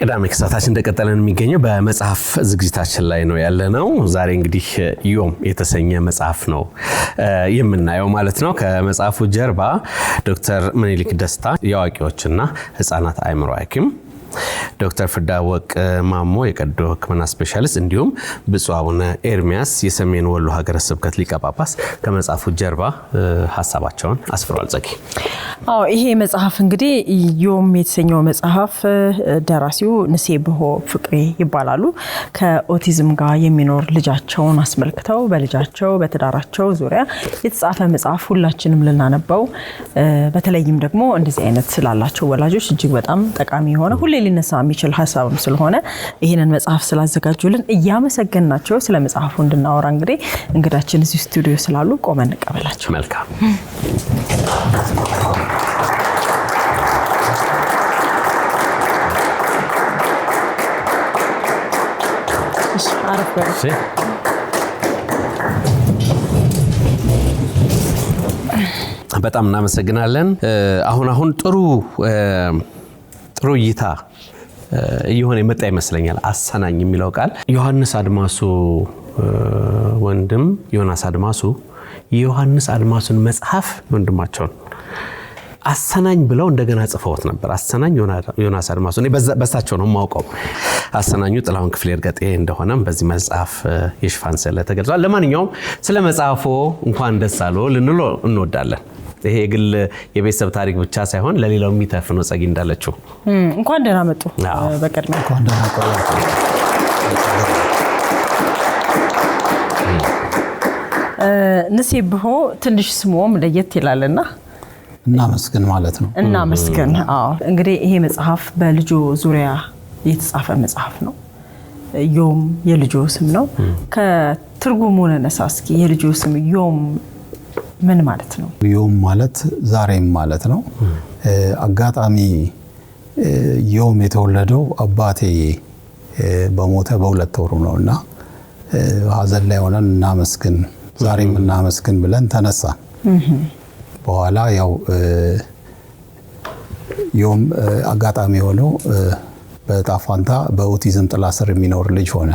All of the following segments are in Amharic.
ቀዳሚ ክሳታችን እንደቀጠለን የሚገኘው በመጽሐፍ ዝግጅታችን ላይ ነው ያለነው። ዛሬ እንግዲህ ዮም የተሰኘ መጽሐፍ ነው የምናየው ማለት ነው። ከመጽሐፉ ጀርባ ዶክተር ምኒልክ ደስታ የአዋቂዎችና ህፃናት አእምሮ ሐኪም፣ ዶክተር ፍዳወቅ ማሞ የቀዶ ሕክምና ስፔሻሊስት እንዲሁም ብፁዕ አቡነ ኤርሚያስ የሰሜን ወሎ ሀገረ ስብከት ሊቀ ጳጳስ ከመጽሐፉ ጀርባ ሐሳባቸውን አስፍሯል። ጸጊ ይሄ መጽሐፍ እንግዲህ ዮም የተሰኘው መጽሐፍ ደራሲው ንሴብሖ ፍቅሬ ይባላሉ። ከኦቲዝም ጋር የሚኖር ልጃቸውን አስመልክተው በልጃቸው በትዳራቸው ዙሪያ የተጻፈ መጽሐፍ ሁላችንም ልናነበው በተለይም ደግሞ እንደዚህ አይነት ስላላቸው ወላጆች እጅግ በጣም ጠቃሚ የሆነ ሁሌ ሊነሳ የሚችል ሐሳብም ስለሆነ ይሄንን መጽሐፍ ስላዘጋጁልን እያመሰገንናቸው ስለ መጽሐፉ እንድናወራ እንግዲህ እንግዳችን እዚህ ስቱዲዮ ስላሉ ቆመን እንቀበላቸው። መልካም በጣም እናመሰግናለን። አሁን ጥሩ እይታ እየሆነ የመጣ ይመስለኛል። አሰናኝ የሚለው ቃል ዮሐንስ አድማሱ ወንድም ዮናስ አድማሱ የዮሐንስ አድማሱን መጽሐፍ ወንድማቸውን አሰናኝ ብለው እንደገና ጽፈውት ነበር። አሰናኝ ዮናስ አድማሱ እኔ በሳቸው ነው የማውቀው። አሰናኙ ጥላሁን ክፍሌ እርገጤ እንደሆነም በዚህ መጽሐፍ የሽፋን ስዕል ተገልጿል። ለማንኛውም ስለ መጽሐፉ እንኳን ደስ አለው ልንሎ እንወዳለን። ይሄ የግል የቤተሰብ ታሪክ ብቻ ሳይሆን ለሌላው የሚተርፍ ነው። ጸጊ እንዳለችው እንኳን ደህና መጡ። በቀድሞ እንኳን ደህና ቆያችሁ። ንሴብሖ ትንሽ ስሙም ለየት ይላልና እናመስግን ማለት ነው። እናመስግን። እንግዲህ ይሄ መጽሐፍ በልጆ ዙሪያ የተጻፈ መጽሐፍ ነው። ዮም የልጆ ስም ነው። ከትርጉሙ ነነሳ እስኪ የልጆ ስም ዮም ምን ማለት ነው? ዮም ማለት ዛሬም ማለት ነው። አጋጣሚ ዮም የተወለደው አባቴ በሞተ በሁለት ወሩ ነውና ሀዘን ላይ ሆነን እናመስግን ዛሬም እናመስግን ብለን ተነሳን። በኋላ ያው ዮም አጋጣሚ ሆነው በጣፋንታ በኦቲዝም ጥላ ስር የሚኖር ልጅ ሆነ።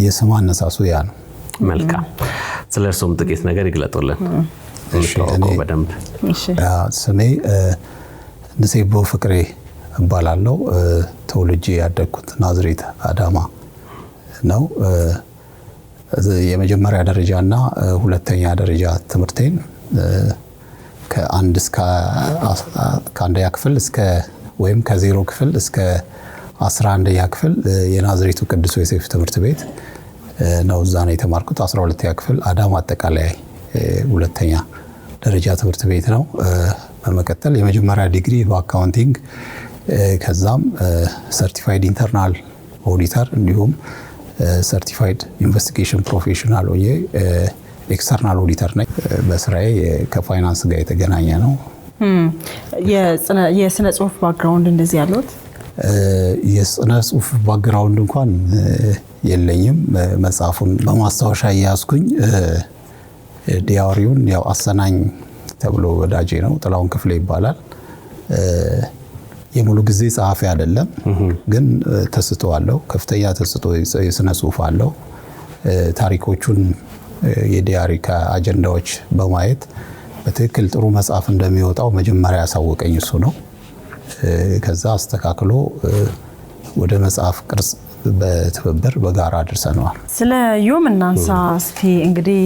የስም አነሳሱ ያ ነው። መልካም። ስለርሱም ጥቂት ነገር ይግለጡልን። በደንብ ስሜ ንሴብሖ ፍቅሬ እባላለሁ። ተወልጄ ያደግኩት ናዝሬት አዳማ ነው። የመጀመሪያ ደረጃና ሁለተኛ ደረጃ ትምህርቴን ከአንደኛ ክፍል እስከ ወይም ከዜሮ ክፍል እስከ 11ኛ ክፍል የናዝሬቱ ቅዱስ ዮሴፍ ትምህርት ቤት ነው። እዛ ነው የተማርኩት። 12ኛ ክፍል አዳማ አጠቃላይ ሁለተኛ ደረጃ ትምህርት ቤት ነው። በመቀጠል የመጀመሪያ ዲግሪ በአካውንቲንግ ከዛም ሰርቲፋይድ ኢንተርናል ኦዲተር እንዲሁም ሰርቲፋይድ ኢንቨስቲጌሽን ፕሮፌሽናል ሆኜ ኤክስተርናል ኦዲተር ነኝ። በስራዬ ከፋይናንስ ጋር የተገናኘ ነው። የስነ ጽሁፍ ባክግራውንድ እንደዚህ ያለውት? የስነ ጽሁፍ ባክግራውንድ እንኳን የለኝም። መጽሐፉን በማስታወሻ እያያዝኩኝ ዲያሪውን ያው አሰናኝ ተብሎ ወዳጄ ነው ጥላሁን ክፍሌ ይባላል። የሙሉ ጊዜ ጸሐፊ አይደለም፣ ግን ተስጦ አለው። ከፍተኛ ተስጦ የስነ ጽሁፍ አለው። ታሪኮቹን የዲያሪ ከአጀንዳዎች በማየት በትክክል ጥሩ መጽሐፍ እንደሚወጣው መጀመሪያ ያሳወቀኝ እሱ ነው። ከዛ አስተካክሎ ወደ መጽሐፍ ቅርጽ በትብብር በጋራ አድርሰነዋል። ስለ ዮም እናንሳ እስቲ። እንግዲህ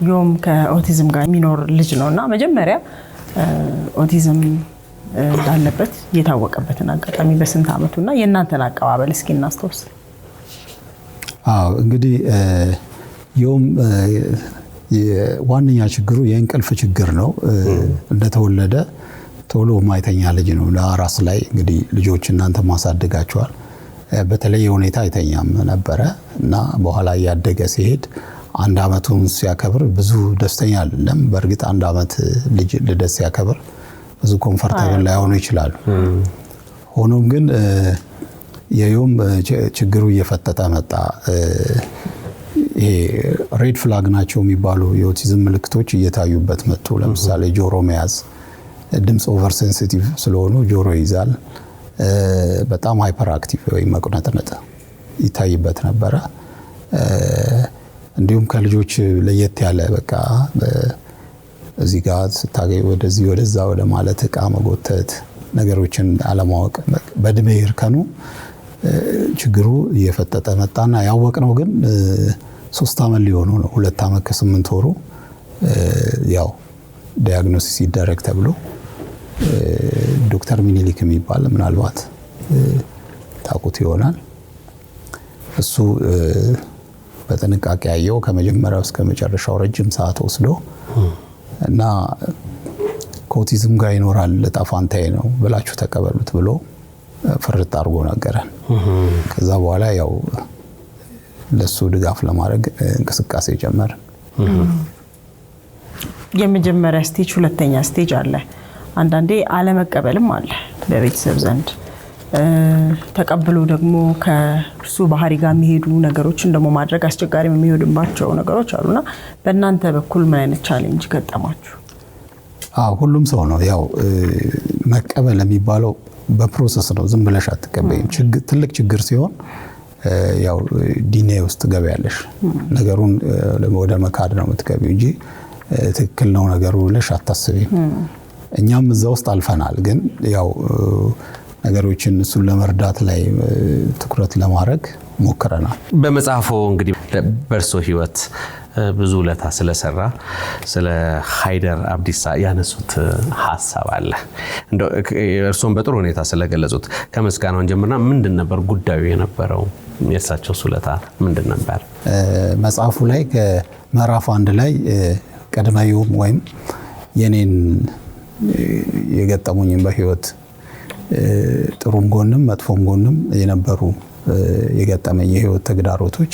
ዮም ከኦቲዝም ጋር የሚኖር ልጅ ነውና መጀመሪያ ኦቲዝም እንዳለበት የታወቀበትን አጋጣሚ በስንት ዓመቱና የእናንተን አቀባበል እስኪ እናስታውስ። እንግዲህ ዮም ዋነኛ ችግሩ የእንቅልፍ ችግር ነው። እንደተወለደ ቶሎ ማይተኛ ልጅ ነው። ለአራስ ላይ እንግዲህ ልጆች እናንተ ማሳደጋቸዋል በተለየ ሁኔታ አይተኛም ነበረ እና በኋላ ያደገ ሲሄድ አንድ አመቱን ሲያከብር ብዙ ደስተኛ አይደለም። በእርግጥ አንድ አመት ልጅ ልደት ሲያከብር ብዙ ኮምፎርታብል ላይሆኑ ይችላሉ። ሆኖም ግን የዮም ችግሩ እየፈጠጠ መጣ። ይሄ ሬድ ፍላግ ናቸው የሚባሉ የኦቲዝም ምልክቶች እየታዩበት መጡ። ለምሳሌ ጆሮ መያዝ፣ ድምፅ ኦቨር ሴንሲቲቭ ስለሆኑ ጆሮ ይዛል። በጣም ሃይፐር አክቲቭ ወይም መቁነጥነጥ ይታይበት ነበረ። እንዲሁም ከልጆች ለየት ያለ በቃ እዚህ ጋር ስታገኝ ወደዚህ ወደዛ ወደ ማለት እቃ መጎተት ነገሮችን አለማወቅ በእድሜ እርከኑ ችግሩ እየፈጠጠ መጣና ያወቅነው ግን 3 ዓመት ሊሆኑ ነው። 2 ዓመት ከ8 ወሩ ያው ዲያግኖሲስ ይደረግ ተብሎ ዶክተር ሚኒሊክ የሚባል ምናልባት ታውቁት ይሆናል። እሱ በጥንቃቄ ያየው ከመጀመሪያው እስከ መጨረሻው ረጅም ሰዓት ወስዶ እና ከኦቲዝም ጋር ይኖራል ለጣፋንታዬ ነው ብላችሁ ተቀበሉት ብሎ ፍርጥ አድርጎ ነገረን። ከዛ በኋላ ያው ለሱ ድጋፍ ለማድረግ እንቅስቃሴ ጀመርን። የመጀመሪያ ስቴጅ፣ ሁለተኛ ስቴጅ አለ። አንዳንዴ አለመቀበልም አለ በቤተሰብ ዘንድ። ተቀብሎ ደግሞ ከእርሱ ባህሪ ጋር የሚሄዱ ነገሮችን ደግሞ ማድረግ አስቸጋሪ የሚሆንባቸው ነገሮች አሉና በእናንተ በኩል ምን አይነት ቻሌንጅ ገጠማችሁ? ሁሉም ሰው ነው ያው መቀበል የሚባለው በፕሮሰስ ነው። ዝም ብለሽ አትቀበይም። ትልቅ ችግር ሲሆን ያው ዲኔ ውስጥ ገበያለሽ። ነገሩን ወደ መካድ ነው የምትገቢው እንጂ ትክክል ነው ነገሩ ብለሽ አታስቢም። እኛም እዛ ውስጥ አልፈናል። ግን ያው ነገሮችን እሱን ለመርዳት ላይ ትኩረት ለማድረግ ሞክረናል። በመጽሐፉ እንግዲህ በእርሶ ህይወት ብዙ ውለታ ስለሰራ ስለ ሃይደር አብዲሳ ያነሱት ሀሳብ አለ። እንደው እርሶን በጥሩ ሁኔታ ስለገለጹት ከምስጋናውን ጀምርና ምንድን ነበር ጉዳዩ የነበረው? የእሳቸው ውለታ ምንድን ነበር? መጽሐፉ ላይ ከምዕራፍ 1 ላይ ቀድመዩም ወይም የኔን የገጠሙኝን በህይወት ጥሩም ጎንም መጥፎም ጎንም የነበሩ የገጠመኝ የህይወት ተግዳሮቶች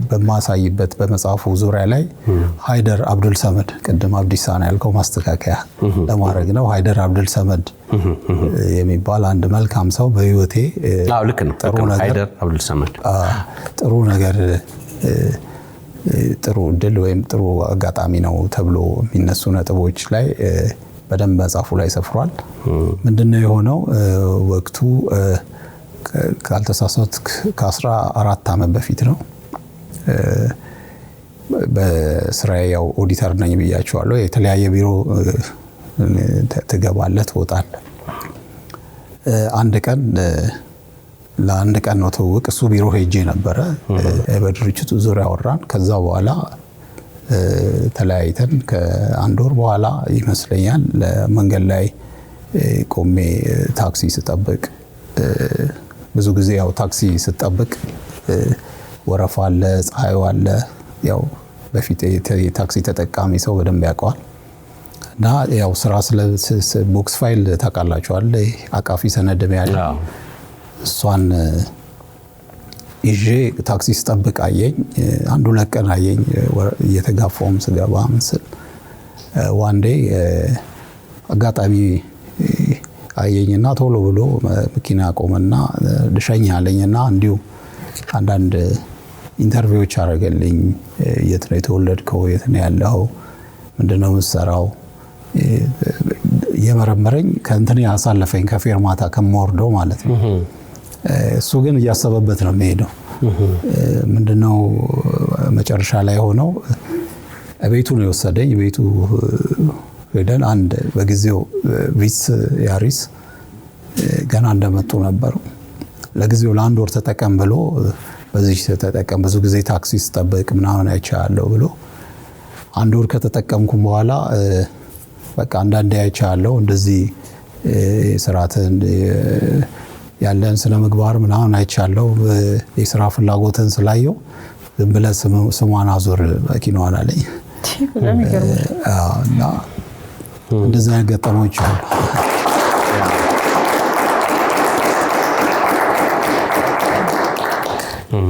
በማሳይበት በመጽሐፉ ዙሪያ ላይ ሃይደር አብዱል ሰመድ ቅድም አብዲሳ ነው ያልከው ማስተካከያ ለማድረግ ነው። ሃይደር አብዱል ሰመድ የሚባል አንድ መልካም ሰው በህይወቴ ልክ ነው። ሃይደር አብዱል ሰመድ ጥሩ ነገር ጥሩ እድል ወይም ጥሩ አጋጣሚ ነው ተብሎ የሚነሱ ነጥቦች ላይ በደንብ መጽሐፉ ላይ ሰፍሯል። ምንድነው የሆነው? ወቅቱ ካልተሳሳት ከ14 ዓመት በፊት ነው። በስራዬ ያው ኦዲተር ነኝ ብያቸዋለሁ። የተለያየ ቢሮ ትገባለህ ትወጣለህ። ለአንድ ቀን ነው ትውውቅ። እሱ ቢሮ ሄጄ ነበረ። በድርጅቱ ዙሪያ አወራን። ከዛ በኋላ ተለያይተን ከአንድ ወር በኋላ ይመስለኛል ለመንገድ ላይ ቆሜ ታክሲ ስጠብቅ፣ ብዙ ጊዜ ያው ታክሲ ስጠብቅ ወረፋ አለ፣ ፀሐዩ አለ። ያው በፊት የታክሲ ተጠቃሚ ሰው በደንብ ያውቀዋል። እና ያው ስራ ስለ ቦክስ ፋይል ታውቃላችኋል፣ አቃፊ ሰነድ ያለ እሷን ይዤ ታክሲ ስጠብቅ አየኝ። አንዱ ለቀን አየኝ እየተጋፋውም ስገባ ምስል ዋንዴ አጋጣሚ አየኝና ቶሎ ብሎ መኪና ቆመና ልሸኝ አለኝና እንዲሁ አንዳንድ ኢንተርቪዎች አደረገልኝ። የት ነው የተወለድከው? የት ነው ያለው? ምንድነው የምትሰራው? የመረመረኝ ከእንትን ያሳለፈኝ ከፌርማታ ከመወርደው ማለት ነው። እሱ ግን እያሰበበት ነው የሚሄደው። ምንድነው መጨረሻ ላይ ሆነው ቤቱ ነው የወሰደኝ። ቤቱ ሄደን አንድ በጊዜው ቪትስ ያሪስ ገና እንደመጡ ነበሩ። ለጊዜው ለአንድ ወር ተጠቀም ብሎ በዚህ ተጠቀም፣ ብዙ ጊዜ ታክሲ ስጠብቅ ምናምን አይቻለሁ ብሎ አንድ ወር ከተጠቀምኩም በኋላ በቃ አንዳንዴ አይቻለሁ እንደዚህ ስራትን ያለን ስነ ምግባር ምናምን አይቻለሁ። የስራ ፍላጎትን ስላየው ዝም ብለህ ስሟን አዞር መኪናዋን አለኝ። እና እንደዚህ አይነት ገጠመኞች አሉ።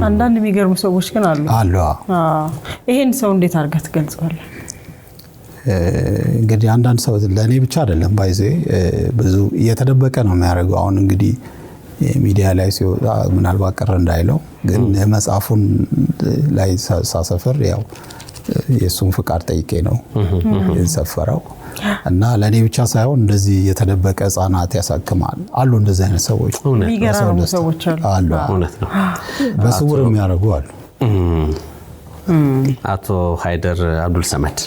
አንዳንድ የሚገርሙ ሰዎች ግን አሉ። ይሄን ሰው እንዴት አድርገህ ትገልጸዋለህ? እንግዲህ አንዳንድ ሰው ለእኔ ብቻ አይደለም ባይዜ ብዙ እየተደበቀ ነው የሚያደርገው። አሁን እንግዲህ ሚዲያ ላይ ሲወጣ ምናልባት ቅር እንዳይለው፣ ግን መጽሐፉን ላይ ሳሰፍር ያው የእሱን ፍቃድ ጠይቄ ነው የሰፈረው። እና ለእኔ ብቻ ሳይሆን እንደዚህ የተደበቀ ህጻናት ያሳክማል አሉ። እንደዚህ አይነት ሰዎች የሚገራርሙ ሰዎች አሉ። እውነት ነው። በስውር የሚያደርጉ አሉ። አቶ ሃይደር አብዱል ሰመድ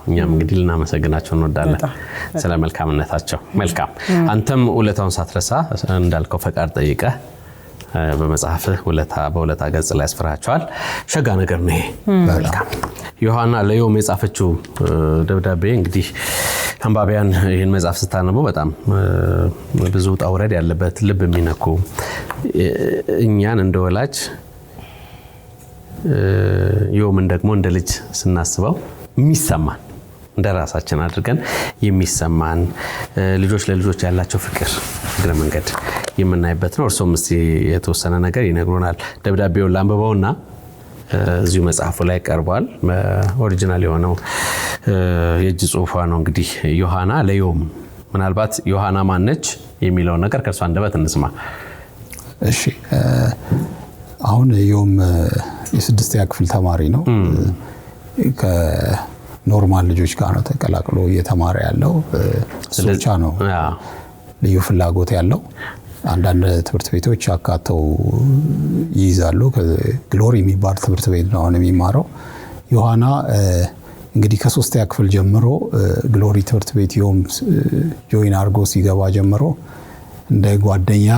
እኛም እንግዲህ ልናመሰግናቸው እንወዳለን ስለ መልካምነታቸው። መልካም አንተም ውለታውን ሳትረሳ እንዳልከው ፈቃድ ጠይቀህ በመጽሐፍህ በውለታ ገጽ ላይ ያስፈራቸዋል። ሸጋ ነገር ነው ይሄ። መልካም ዮሐና ለዮም የጻፈችው ደብዳቤ እንግዲህ አንባቢያን ይህን መጽሐፍ ስታነቡ በጣም ብዙ ውጣ ውረድ ያለበት ልብ የሚነኩ እኛን እንደወላጅ ዮምን ደግሞ እንደ ልጅ ስናስበው የሚሰማን እንደ ራሳችን አድርገን የሚሰማን ልጆች ለልጆች ያላቸው ፍቅር እግረ መንገድ የምናይበት ነው። እርሶም እስቲ የተወሰነ ነገር ይነግሩናል። ደብዳቤውን ላንብበውና እዚሁ መጽሐፉ ላይ ቀርቧል። ኦሪጂናል የሆነው የእጅ ጽሑፏ ነው። እንግዲህ ዮሐና ለዮም ምናልባት ዮሐና ማነች የሚለው ነገር ከእርሷ አንደበት እንስማ። እሺ አሁን ዮም የ6ኛ ክፍል ተማሪ ነው። ከኖርማል ልጆች ጋር ነው ተቀላቅሎ እየተማረ ያለው። ብቻ ነው ልዩ ፍላጎት ያለው። አንዳንድ ትምህርት ቤቶች አካተው ይይዛሉ። ግሎሪ የሚባል ትምህርት ቤት ነው አሁን የሚማረው። ዮሐና እንግዲህ ከ3ኛ ክፍል ጀምሮ ግሎሪ ትምህርት ቤት ዮም ጆይን አድርጎ ሲገባ ጀምሮ እንደ ጓደኛ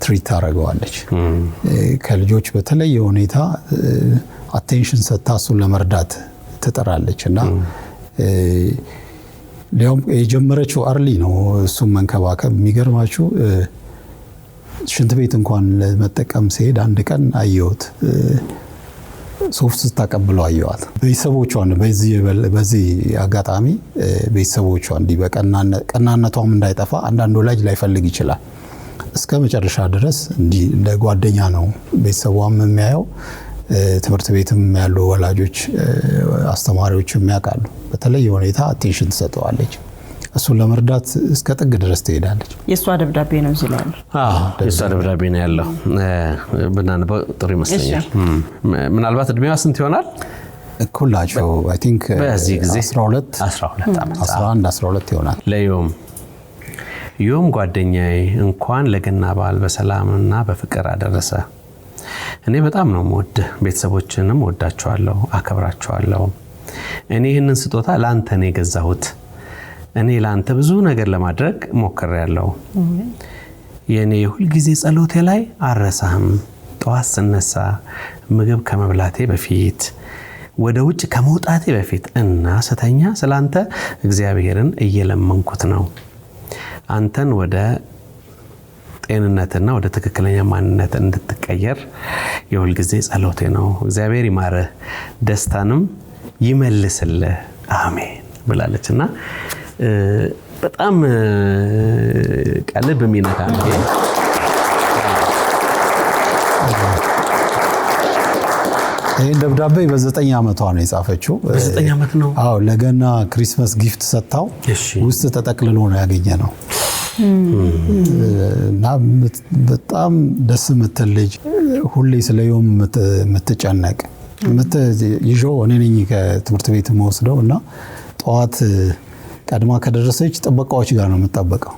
ትሪት ታደርገዋለች። ከልጆች በተለየ ሁኔታ አቴንሽን ሰጥታ እሱን ለመርዳት ትጥራለች እና ሊያውም የጀመረችው አርሊ ነው እሱን መንከባከብ። የሚገርማችሁ ሽንት ቤት እንኳን ለመጠቀም ሲሄድ አንድ ቀን አየሁት ሶፍት ስታቀብለው አየዋት። ቤተሰቦቿን በዚህ አጋጣሚ ቤተሰቦቿ እንዲህ በቀናነቷም እንዳይጠፋ አንዳንድ ወላጅ ላይፈልግ ይችላል። እስከ መጨረሻ ድረስ እንዲህ እንደ ጓደኛ ነው ቤተሰቧም የሚያየው። ትምህርት ቤትም ያሉ ወላጆች አስተማሪዎችም ያውቃሉ። በተለየ ሁኔታ አቴንሽን ትሰጠዋለች። እሱን ለመርዳት እስከ ጥግ ድረስ ትሄዳለች። የእሷ ደብዳቤ ነው እዚህ ላይ ያለው። የእሷ ደብዳቤ ነው ያለው። ብናነበው ጥሩ ይመስለኛል። ምናልባት እድሜዋ ስንት ይሆናል? እኩላቸው አይ ቲንክ በዚህ ጊዜ 11 12 ይሆናል። ዮም ጓደኛዬ እንኳን ለገና በዓል በሰላምና በፍቅር አደረሰ። እኔ በጣም ነው የምወድህ። ቤተሰቦችንም ወዳቸዋለሁ፣ አከብራቸዋለሁ። እኔ ይህንን ስጦታ ለአንተ ነው የገዛሁት። እኔ ለአንተ ብዙ ነገር ለማድረግ ሞክሬያለሁ። የኔ ሁል ጊዜ ጸሎቴ ላይ አረሳህም። ጠዋት ስነሳ፣ ምግብ ከመብላቴ በፊት፣ ወደ ውጭ ከመውጣቴ በፊት እና ስተኛ ስላንተ እግዚአብሔርን እየለመንኩት ነው። አንተን ወደ ጤንነትና ወደ ትክክለኛ ማንነት እንድትቀየር የሁል ጊዜ ጸሎቴ ነው። እግዚአብሔር ይማርህ፣ ደስታንም ይመልስልህ፣ አሜን ብላለችና በጣም ቀልብ የሚነካ ነው። ይህን ደብዳቤ በ9 ዓመቷ ነው የጻፈችው። በ9 ዓመት ነው? አዎ፣ ለገና ክሪስማስ ጊፍት ሰጥታው ውስጥ ተጠቅልሎ ነው ያገኘ ነው። እና በጣም ደስ የምትል ልጅ፣ ሁሌ ስለ ዮም የምትጨነቅ ይዤው እኔ ነኝ ከትምህርት ቤት የምወስደው እና ጠዋት ቀድማ ከደረሰች ጥበቃዎች ጋር ነው የምትጠበቀው።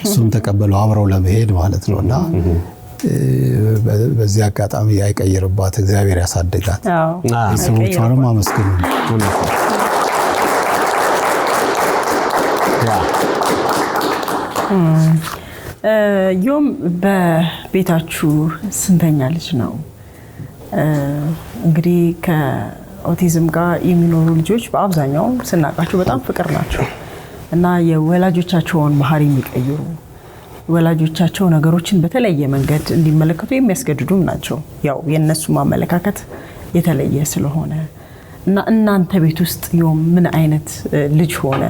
እሱም ተቀበለው አብረው ለመሄድ ማለት ነው። እና በዚህ አጋጣሚ አይቀይርባት፣ እግዚአብሔር ያሳድጋት። ቤተሰቦቿንም አመስግኑ። ዮም በቤታችሁ ስንተኛ ልጅ ነው? እንግዲህ ከኦቲዝም ጋር የሚኖሩ ልጆች በአብዛኛው ስናውቃቸው በጣም ፍቅር ናቸው እና የወላጆቻቸውን ባህሪ የሚቀይሩ ወላጆቻቸው ነገሮችን በተለየ መንገድ እንዲመለከቱ የሚያስገድዱም ናቸው። ያው የነሱ ማመለካከት የተለየ ስለሆነ እና እናንተ ቤት ውስጥ ዮም ምን አይነት ልጅ ሆነ?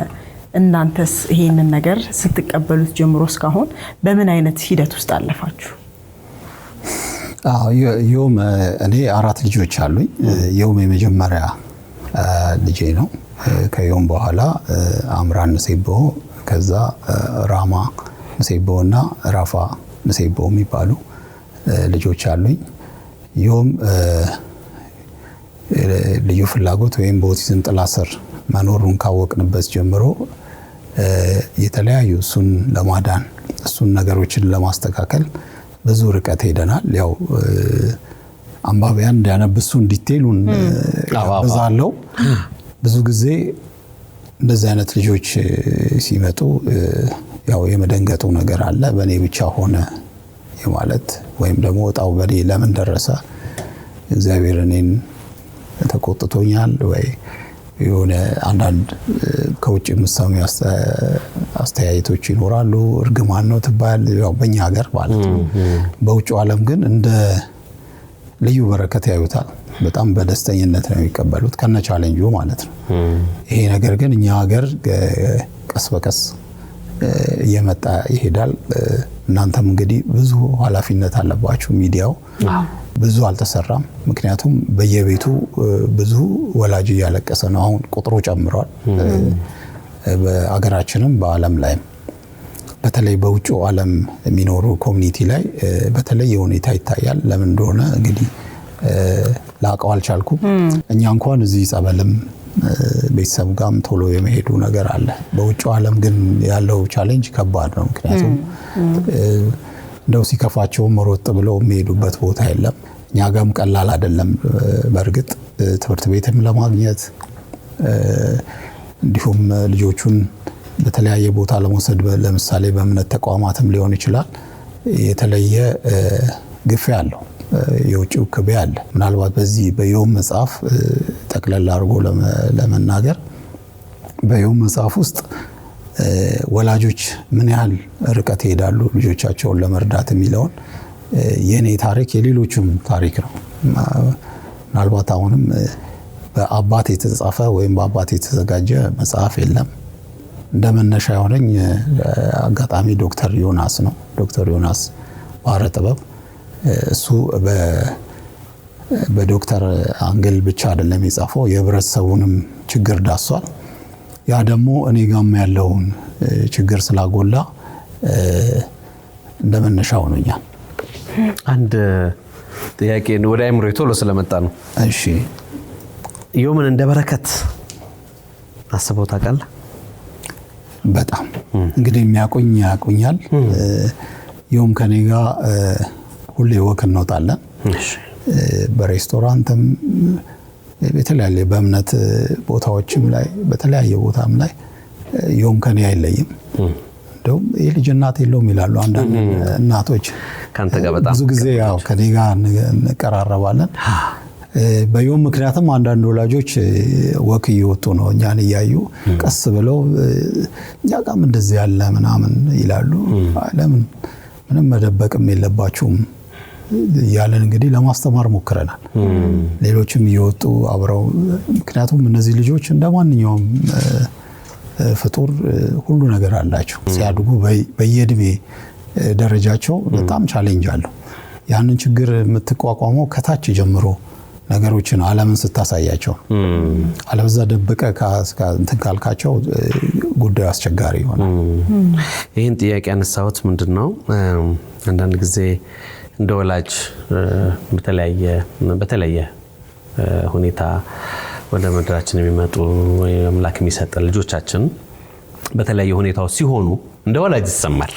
እናንተስ ይሄንን ነገር ስትቀበሉት ጀምሮ እስካሁን በምን አይነት ሂደት ውስጥ አለፋችሁ? ዮም እኔ 4 ልጆች አሉኝ። ዮም የመጀመሪያ ልጄ ነው። ከዮም በኋላ አምራን ንሴቦ፣ ከዛ ራማ ንሴቦ እና ራፋ ንሴቦ የሚባሉ ልጆች አሉኝ። ዮም ልዩ ፍላጎት ወይም በኦቲዝም ጥላ ስር መኖሩን ካወቅንበት ጀምሮ የተለያዩ እሱን ለማዳን እሱን ነገሮችን ለማስተካከል ብዙ ርቀት ሄደናል። ያው አንባቢያን እንዲያነብሱን ዲቴሉን ያበዛለው ብዙ ጊዜ እንደዚህ አይነት ልጆች ሲመጡ ያው የመደንገጡ ነገር አለ። በእኔ ብቻ ሆነ ማለት ወይም ደግሞ እጣው በኔ ለምን ደረሰ፣ እግዚአብሔር እኔን ተቆጥቶኛል ወይ የሆነ አንዳንድ ከውጭ ምሳሌ አስተያየቶች ይኖራሉ። እርግማን ነው ትባል ያው በእኛ ሀገር ማለት ነው። በውጭው ዓለም ግን እንደ ልዩ በረከት ያዩታል። በጣም በደስተኝነት ነው የሚቀበሉት ከነ ቻሌንጁ ማለት ነው። ይሄ ነገር ግን እኛ ሀገር ቀስ በቀስ እየመጣ ይሄዳል። እናንተም እንግዲህ ብዙ ኃላፊነት አለባችሁ። ሚዲያው ብዙ አልተሰራም። ምክንያቱም በየቤቱ ብዙ ወላጅ እያለቀሰ ነው። አሁን ቁጥሩ ጨምሯል። በአገራችንም በዓለም ላይም በተለይ በውጭው ዓለም የሚኖሩ ኮሚኒቲ ላይ በተለየ ሁኔታ ይታያል። ለምን እንደሆነ እንግዲህ ላቀው አልቻልኩም። እኛ እንኳን እዚህ ጸበልም ቤተሰብ ጋርም ቶሎ የመሄዱ ነገር አለ። በውጭው ዓለም ግን ያለው ቻሌንጅ ከባድ ነው። ምክንያቱም እንደው ሲከፋቸው መሮጥ ብለው የሚሄዱበት ቦታ የለም። እኛ ጋርም ቀላል አይደለም። በእርግጥ ትምህርት ቤትም ለማግኘት እንዲሁም ልጆቹን በተለያየ ቦታ ለመውሰድ ለምሳሌ በእምነት ተቋማትም ሊሆን ይችላል የተለየ ግፊያ አለው። የውጭው ክቤ አለ። ምናልባት በዚህ በኢዮብ መጽሐፍ ጠቅለል አድርጎ ለመናገር በኢዮብ መጽሐፍ ውስጥ ወላጆች ምን ያህል ርቀት ይሄዳሉ ልጆቻቸውን ለመርዳት የሚለውን የኔ ታሪክ የሌሎችም ታሪክ ነው። ምናልባት አሁንም በአባት የተጻፈ ወይም በአባት የተዘጋጀ መጽሐፍ የለም። እንደመነሻ የሆነኝ አጋጣሚ ዶክተር ዮናስ ነው። ዶክተር ዮናስ ባህረ ጥበብ እሱ በዶክተር አንግል ብቻ አይደለም የጻፈው የህብረተሰቡንም ችግር ዳሷል። ያ ደግሞ እኔ ጋም ያለውን ችግር ስላጎላ እንደመነሻ ሆኖኛል። አንድ ጥያቄ ወደ አእምሮዬ ቶሎ ስለመጣ ነው። እሺ፣ ኢዮብን እንደ በረከት አስበው ታውቃለህ? በጣም እንግዲህ የሚያቆኝ ያቆኛል። ኢዮብ ከኔ ጋር ሁሌ ወክ እንወጣለን። በሬስቶራንትም በተለያየ በእምነት ቦታዎችም ላይ በተለያየ ቦታም ላይ ኢዮብ ከኔ አይለይም። እንደውም የልጅ እናት የለውም ይላሉ አንዳንድ እናቶች። ካንተ ጋር በጣም ብዙ ጊዜ ያው ከኔ ጋር እንቀራረባለን። በኢዮብ ምክንያቱም አንዳንድ ወላጆች ወክ እየወጡ ነው እኛን እያዩ ቀስ ብለው እኛ ጋርም እንደዚህ ያለ ምናምን ይላሉ። ለምን ምንም መደበቅም የለባችሁም ያለን እንግዲህ ለማስተማር ሞክረናል። ሌሎችም እየወጡ አብረው ምክንያቱም እነዚህ ልጆች እንደማንኛውም ፍጡር ሁሉ ነገር አላቸው። ሲያድጉ በየእድሜ ደረጃቸው በጣም ቻሌንጅ አለው። ያንን ችግር የምትቋቋመው ከታች ጀምሮ ነገሮችን ዓለምን ስታሳያቸው፣ አለበዛ ደብቀ እንትን ካልካቸው ጉዳዩ አስቸጋሪ ይሆናል። ይህን ጥያቄ ያነሳሁት ምንድነው አንዳንድ ጊዜ እንደ ወላጅ በተለየ ሁኔታ ወደ ምድራችን የሚመጡ አምላክ የሚሰጠን ልጆቻችን በተለያየ ሁኔታው ሲሆኑ እንደ ወላጅ ይሰማል።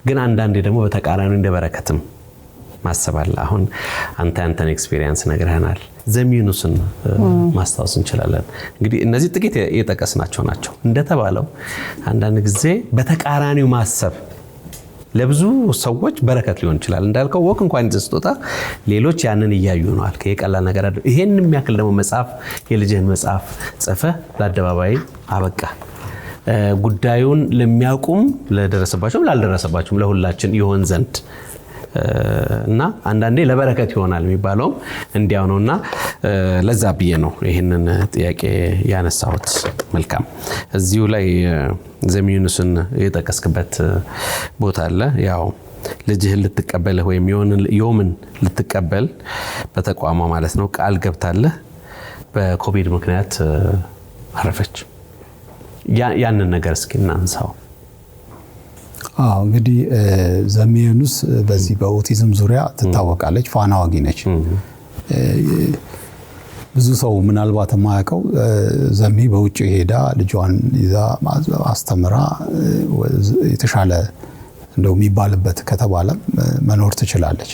ግን አንዳንዴ ደግሞ በተቃራኒው እንደ በረከትም ማሰብ አለ። አሁን አንተን ኤክስፒሪየንስ ነግረህናል። ዘሚዩኑስን ማስታወስ እንችላለን። እንግዲህ እነዚህ ጥቂት የጠቀስናቸው ናቸው። እንደተባለው አንዳንድ ጊዜ በተቃራኒው ማሰብ ለብዙ ሰዎች በረከት ሊሆን ይችላል። እንዳልከው ወክ እንኳን ተስጦታ ሌሎች ያንን እያዩ ነው አልከ። የቀላል ነገር አይደለም። ይሄን የሚያክል ደግሞ መጽሐፍ የልጅህን መጽሐፍ ጽፈህ ለአደባባይ አበቃ። ጉዳዩን ለሚያውቁም ለደረሰባቸውም ላልደረሰባቸውም ለሁላችን ይሆን ዘንድ እና አንዳንዴ ለበረከት ይሆናል የሚባለው እንዲያው ነውና ለዛ ብዬ ነው ይሄንን ጥያቄ ያነሳሁት። መልካም። እዚሁ ላይ ዘሚዩኑስን የጠቀስክበት ቦታ አለ። ያው ልጅህን ልትቀበል ወይም ኢዮብን ልትቀበል በተቋሟ ማለት ነው ቃል ገብታለህ። በኮቪድ ምክንያት አረፈች። ያንን ነገር እስኪ እናንሳው። እንግዲህ ዘሚዩኑስ በዚህ በኦቲዝም ዙሪያ ትታወቃለች። ፋና ዋጊ ነች። ብዙ ሰው ምናልባት የማያውቀው ዘሜ በውጭ ሄዳ ልጇን ይዛ አስተምራ የተሻለ እንደው የሚባልበት ከተባለ መኖር ትችላለች።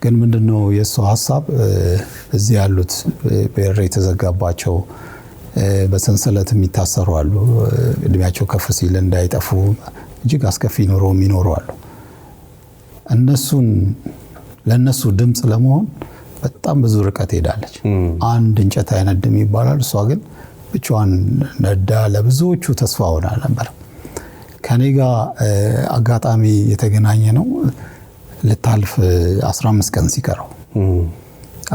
ግን ምንድነው የእሱ ሀሳብ እዚህ ያሉት በር የተዘጋባቸው በሰንሰለት የሚታሰሩ አሉ፣ እድሜያቸው ከፍ ሲል እንዳይጠፉ እጅግ አስከፊ ኑሮ የሚኖሩ አሉ። ለነሱ ድምፅ ለመሆን በጣም ብዙ ርቀት ሄዳለች። አንድ እንጨት አይነድም ይባላል። እሷ ግን ብቻዋን ነዳ ለብዙዎቹ ተስፋ ሆና ነበር። ከኔ ጋር አጋጣሚ የተገናኘ ነው። ልታልፍ 15 ቀን ሲቀረው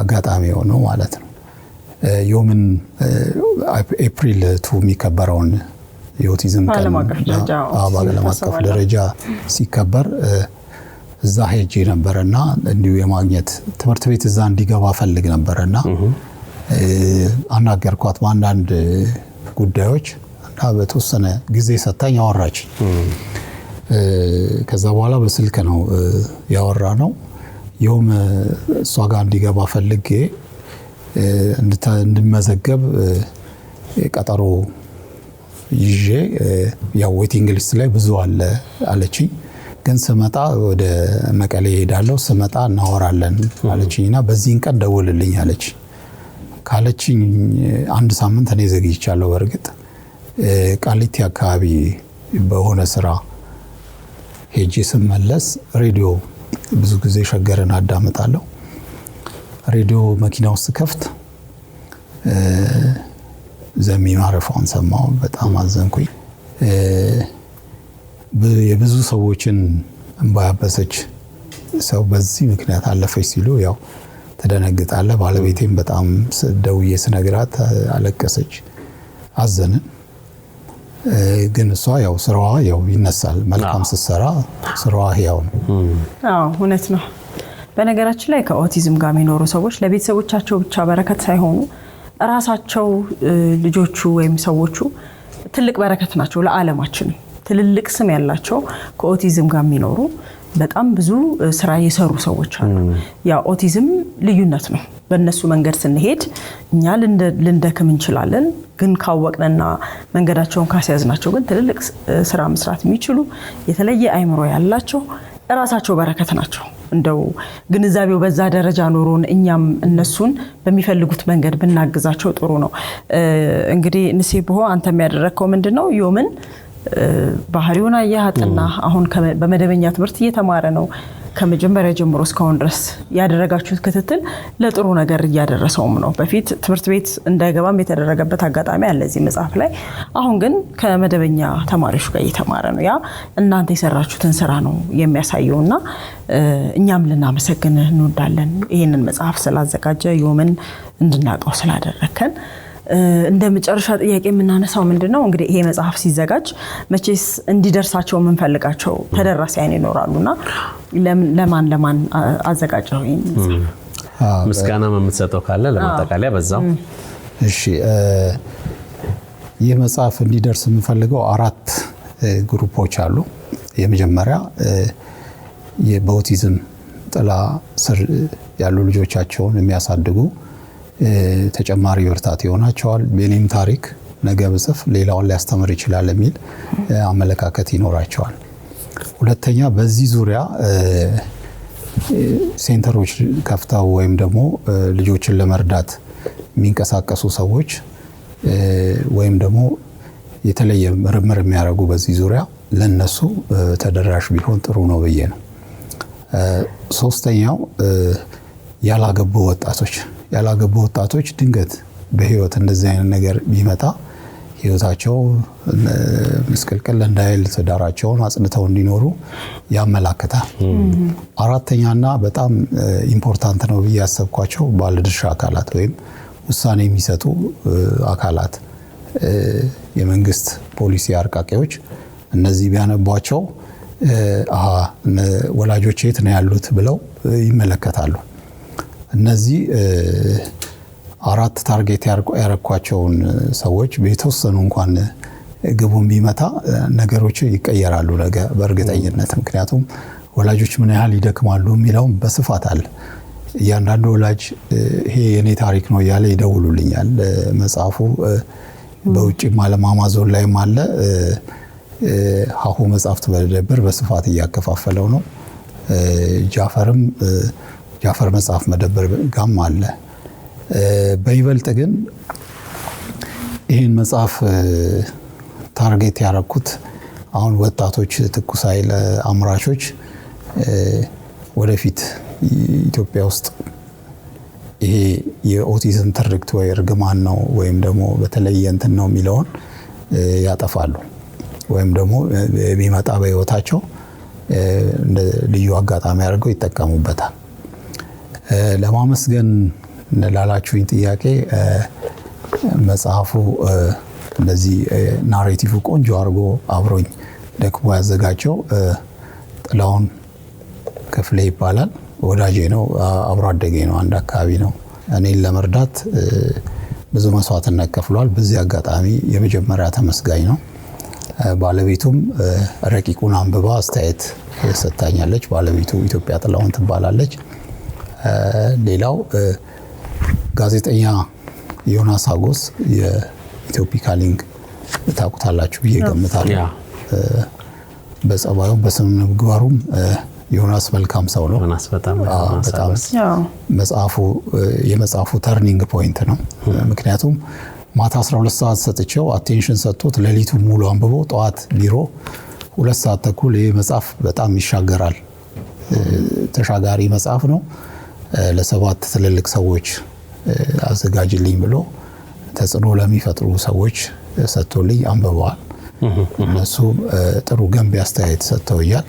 አጋጣሚ ሆነው ማለት ነው። ዮምን ኤፕሪል 2 የሚከበረውን የኦቲዝም ቀን በዓለም አቀፍ ደረጃ ሲከበር እዛ ሄጄ ነበርና እንዲሁ የማግኘት ትምህርት ቤት እዛ እንዲገባ ፈልግ ነበርና አናገርኳት በአንዳንድ ጉዳዮች እና በተወሰነ ጊዜ ሰጣኝ አወራች። ከዛ በኋላ በስልክ ነው ያወራ ነው። ይሁን እሷ ጋር እንዲገባ ፈልጌ እንድመዘገብ ቀጠሮ ይዤ ያው ዌቲንግ ሊስት ላይ ብዙ አለ አለችኝ። ግን ስመጣ ወደ መቀሌ ሄዳለሁ፣ ስመጣ እናወራለን አለችኝና በዚህን ቀን ደውልልኝ አለች። ካለችኝ አንድ ሳምንት እኔ ዘግይቻለሁ። በርግጥ ቃሊቲ አካባቢ በሆነ ስራ ሄጄ ስመለስ ሬዲዮ ብዙ ጊዜ ሸገርን አዳምጣለሁ። ሬዲዮ መኪና ውስጥ ከፍት ዘሜ ማረፏን ሰማሁ። በጣም አዘንኩኝ። የብዙ ሰዎችን እንባ ያበሰች ሰው በዚህ ምክንያት አለፈች ሲሉ ያው ተደነግጣለ። ባለቤቴም በጣም ደውዬ ስነግራት አለቀሰች፣ አዘንን። ግን እሷ ያው ስራዋ ያው ይነሳል። መልካም ስትሰራ ስራዋ ያው ነው። እውነት ነው። በነገራችን ላይ ከኦቲዝም ጋር የሚኖሩ ሰዎች ለቤተሰቦቻቸው ብቻ በረከት ሳይሆኑ ራሳቸው ልጆቹ ወይም ሰዎቹ ትልቅ በረከት ናቸው ለዓለማችን። ትልልቅ ስም ያላቸው ከኦቲዝም ጋር የሚኖሩ በጣም ብዙ ስራ የሰሩ ሰዎች አሉ። ያ ኦቲዝም ልዩነት ነው። በእነሱ መንገድ ስንሄድ እኛ ልንደክም እንችላለን። ግን ካወቅንና መንገዳቸውን ካስያዝናቸው ግን ትልልቅ ስራ መስራት የሚችሉ የተለየ አይምሮ ያላቸው ራሳቸው በረከት ናቸው። እንደው ግንዛቤው በዛ ደረጃ ኖሮን እኛም እነሱን በሚፈልጉት መንገድ ብናግዛቸው ጥሩ ነው። እንግዲህ ንሴብሖ አንተ የሚያደረግከው ምንድነው? ዮምን ባህሪውን አያጥና አሁን በመደበኛ ትምህርት እየተማረ ነው። ከመጀመሪያ ጀምሮ እስካሁን ድረስ ያደረጋችሁት ክትትል ለጥሩ ነገር እያደረሰውም ነው። በፊት ትምህርት ቤት እንዳይገባም የተደረገበት አጋጣሚ አለ እዚህ መጽሐፍ ላይ። አሁን ግን ከመደበኛ ተማሪዎች ጋር እየተማረ ነው። ያ እናንተ የሰራችሁትን ስራ ነው የሚያሳየውና እኛም ልናመሰግን እንወዳለን። ይህንን መጽሐፍ ስላዘጋጀ ዮምን እንድናውቀው ስላደረከን። እንደ መጨረሻ ጥያቄ የምናነሳው ምንድነው? እንግዲህ ይሄ መጽሐፍ ሲዘጋጅ መቼስ እንዲደርሳቸው የምንፈልጋቸው ተደራሲያን ይኖራሉና ለማን አዘጋጀው? ምስጋና የምትሰጠው ካለ ለማጠቃለያ በዛው። እሺ፣ ይህ መጽሐፍ እንዲደርስ የምንፈልገው 4 ግሩፖች አሉ። የመጀመሪያ በኦቲዝም ጥላ ስር ያሉ ልጆቻቸውን የሚያሳድጉ ተጨማሪ ብርታት ይሆናቸዋል። የኔም ታሪክ ነገ ብጽፍ ሌላውን ሊያስተምር ይችላል የሚል አመለካከት ይኖራቸዋል። ሁለተኛ በዚህ ዙሪያ ሴንተሮች ከፍተው ወይም ደግሞ ልጆችን ለመርዳት የሚንቀሳቀሱ ሰዎች ወይም ደግሞ የተለየ ምርምር የሚያደርጉ በዚህ ዙሪያ ለነሱ ተደራሽ ቢሆን ጥሩ ነው ብዬ ነው። ሶስተኛው ያላገቡ ወጣቶች ድንገት በህይወት እንደዚህ አይነት ነገር ቢመጣ ህይወታቸው ምስቅልቅል እንዳይል ትዳራቸውን አጽንተው እንዲኖሩ ያመላክታል። አራተኛና በጣም ኢምፖርታንት ነው ብዬ ያሰብኳቸው ባለድርሻ አካላት ወይም ውሳኔ የሚሰጡ አካላት፣ የመንግስት ፖሊሲ አርቃቂዎች እነዚህ ቢያነቧቸው ወላጆች የት ነው ያሉት ብለው ይመለከታሉ። እነዚህ 4 ታርጌት ያረኳቸውን ሰዎች በተወሰኑ እንኳን ግቡን ቢመታ ነገሮች ይቀየራሉ ነገ በእርግጠኝነት። ምክንያቱም ወላጆች ምን ያህል ይደክማሉ የሚለውም በስፋት አለ። እያንዳንዱ ወላጅ ይሄ የኔ ታሪክ ነው እያለ ይደውሉልኛል። መጽሐፉ በውጭም ዓለም አማዞን ላይም አለ። ሀሁ መጽሐፍት መደብር በስፋት እያከፋፈለው ነው። ጃፈር መጽሐፍ መደብር ጋም አለ። በይበልጥ ግን ይህን መጽሐፍ ታርጌት ያደረኩት አሁን ወጣቶች፣ ትኩስ ኃይል አምራቾች ወደፊት ኢትዮጵያ ውስጥ ይሄ የኦቲዝም ትርክት ወይ እርግማን ነው ወይም ደግሞ በተለየ እንትን ነው የሚለውን ያጠፋሉ ወይም ደግሞ ቢመጣ በህይወታቸው እንደ ልዩ አጋጣሚ አድርገው ይጠቀሙበታል። ለማመስገን ላላችሁኝ ጥያቄ መጽሐፉ እንደዚህ ናሬቲቭ ቆንጆ አድርጎ አብሮኝ ደግሞ ያዘጋጀው ጥላሁን ክፍሌ ይባላል። ወዳጄ ነው፣ አብሮ አደጌ ነው፣ አንድ አካባቢ ነው። እኔን ለመርዳት ብዙ መስዋዕትነት ከፍሏል። በዚህ አጋጣሚ የመጀመሪያ ተመስጋኝ ነው። ባለቤቱም ረቂቁን አንብባ አስተያየት ሰጥታኛለች። ባለቤቱ ኢትዮጵያ ጥላሁን ትባላለች። ሌላው ጋዜጠኛ ዮናስ አጎስ የኢትዮፒካ ሊንክ ታውቁታላችሁ ብዬ ገምታለሁ። በጸባዩም በስነ ምግባሩም ዮናስ መልካም ሰው ነው። በጣም የመጽሐፉ ተርኒንግ ፖይንት ነው። ምክንያቱም ማታ 12 ሰዓት ሰጥቼው አቴንሽን ሰጥቶት ሌሊቱን ሙሉ አንብቦ ጠዋት ቢሮ 2 ሰዓት ተኩል ይህ መጽሐፍ በጣም ይሻገራል፣ ተሻጋሪ መጽሐፍ ነው፣ ለ7 ትልልቅ ሰዎች አዘጋጅልኝ ብሎ ተጽዕኖ ለሚፈጥሩ ሰዎች ሰጥቶልኝ አንብበዋል። እነሱ ጥሩ ገንቢ አስተያየት ሰጥተውኛል።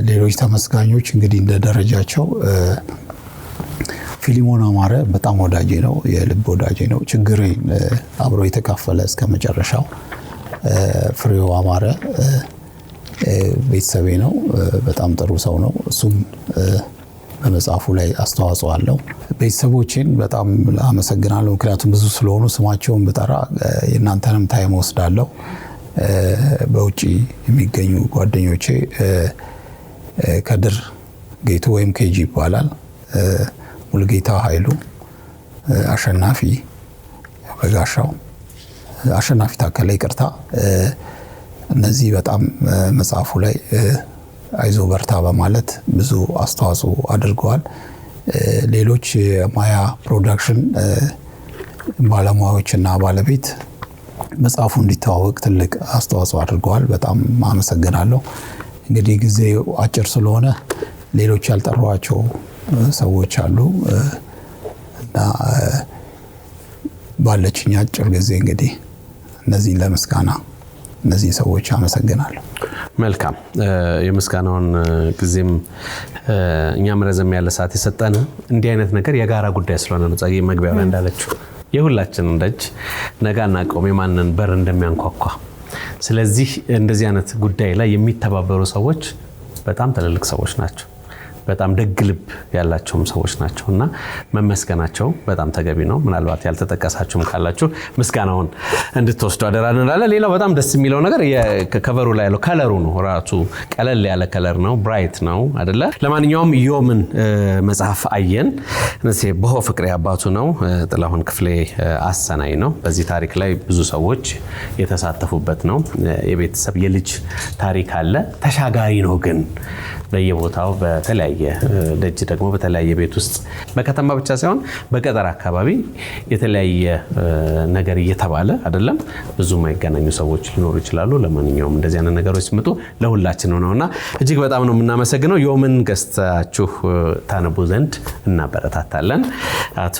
ሌሎች ተመስጋኞች እንግዲህ እንደ ደረጃቸው ፊሊሞን አማረ በጣም ወዳጄ ነው፣ የልብ ወዳጄ ነው። ችግሬን አብሮ የተካፈለ እስከ መጨረሻው። ፍሬው አማረ ቤተሰቤ ነው፣ በጣም ጥሩ ሰው ነው። እሱም በመጽሐፉ ላይ አስተዋጽኦ አለው። ቤተሰቦቼን በጣም አመሰግናለሁ። ምክንያቱም ብዙ ስለሆኑ ስማቸውን ብጠራ የእናንተንም ታይም ወስዳለሁ። በውጪ የሚገኙ ጓደኞቼ ከድር ጌቱ ወይም ኬጂ ይባላል፣ ሙልጌታ ኃይሉ፣ አሸናፊ በጋሻው፣ አሸናፊ ታከለ ይቅርታ። እነዚህ በጣም መጽሐፉ ላይ አይዞ በርታ በማለት ብዙ አስተዋጽኦ አድርገዋል። ሌሎች የማያ ፕሮዳክሽን ባለሙያዎችና ባለቤት መጽሐፉ እንዲተዋወቅ ትልቅ አስተዋጽኦ አድርገዋል። በጣም አመሰግናለሁ። እንግዲህ ጊዜው አጭር ስለሆነ ሌሎች ያልጠሯቸው ሰዎች አሉ እና ባለችኝ አጭር ጊዜ እንግዲህ እነዚህን ለምስጋና እነዚህን ሰዎች አመሰግናለሁ። መልካም። የምስጋናውን ጊዜም እኛም ረዘም ያለ ሰዓት የሰጠን እንዲህ አይነት ነገር የጋራ ጉዳይ ስለሆነ ነው። ጸጋዬ መግቢያው ላይ እንዳለችው የሁላችንም ደጅ ነገ አናውቀውም የማንን በር እንደሚያንኳኳ። ስለዚህ እንደዚህ አይነት ጉዳይ ላይ የሚተባበሩ ሰዎች በጣም ትልልቅ ሰዎች ናቸው። በጣም ደግ ልብ ያላቸውም ሰዎች ናቸው እና መመስገናቸው በጣም ተገቢ ነው። ምናልባት ያልተጠቀሳችሁም ካላችሁ ምስጋናውን እንድትወስዱ አደራ እንላለን። ሌላው በጣም ደስ የሚለው ነገር ከከቨሩ ላይ ያለው ከለሩ ነው። ራሱ ቀለል ያለ ከለር ነው፣ ብራይት ነው አይደለ? ለማንኛውም ኢዮምን መጽሐፍ አየን። በሆ ፍቅሬ አባቱ ነው፣ ጥላሁን ክፍሌ አሰናይ ነው። በዚህ ታሪክ ላይ ብዙ ሰዎች የተሳተፉበት ነው። የቤተሰብ የልጅ ታሪክ አለ። ተሻጋሪ ነው ግን በየቦታው በተለያየ ደጅ ደግሞ በተለያየ ቤት ውስጥ በከተማ ብቻ ሳይሆን በገጠር አካባቢ የተለያየ ነገር እየተባለ አይደለም ብዙ የማይገናኙ ሰዎች ሊኖሩ ይችላሉ። ለማንኛውም እንደዚህ አይነት ነገሮች ሲመጡ ለሁላችንም ነውና እጅግ በጣም ነው የምናመሰግነው። ኢዮምን ገዝታችሁ ታነቡ ዘንድ እናበረታታለን። አቶ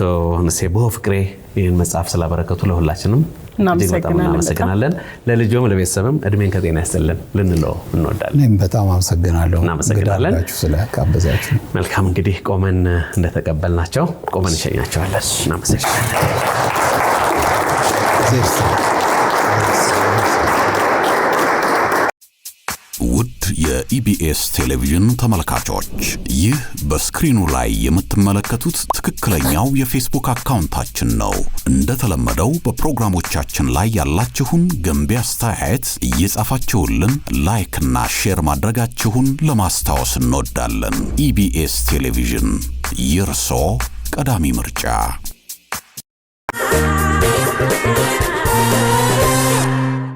ንሴብሖ ፍቅሬ ይህን መጽሐፍ ስላበረከቱ ለሁላችንም እጅግ በጣም እናመሰግናለን። ለልጆም ለቤተሰብም እድሜን ከጤና ያስጥልን ልንለው እንወዳለን። እኔም በጣም አመሰግናለሁ። እናመሰግናለን ስለጋበዛችሁ። መልካም። እንግዲህ ቆመን እንደተቀበልናቸው ቆመን እንሸኛቸዋለን። እናመሰግናለን። ውድ የኢቢኤስ ቴሌቪዥን ተመልካቾች፣ ይህ በስክሪኑ ላይ የምትመለከቱት ትክክለኛው የፌስቡክ አካውንታችን ነው። እንደተለመደው በፕሮግራሞቻችን ላይ ያላችሁን ገንቢ አስተያየት እየጻፋችሁልን ላይክ እና ሼር ማድረጋችሁን ለማስታወስ እንወዳለን። ኢቢኤስ ቴሌቪዥን የርሶ ቀዳሚ ምርጫ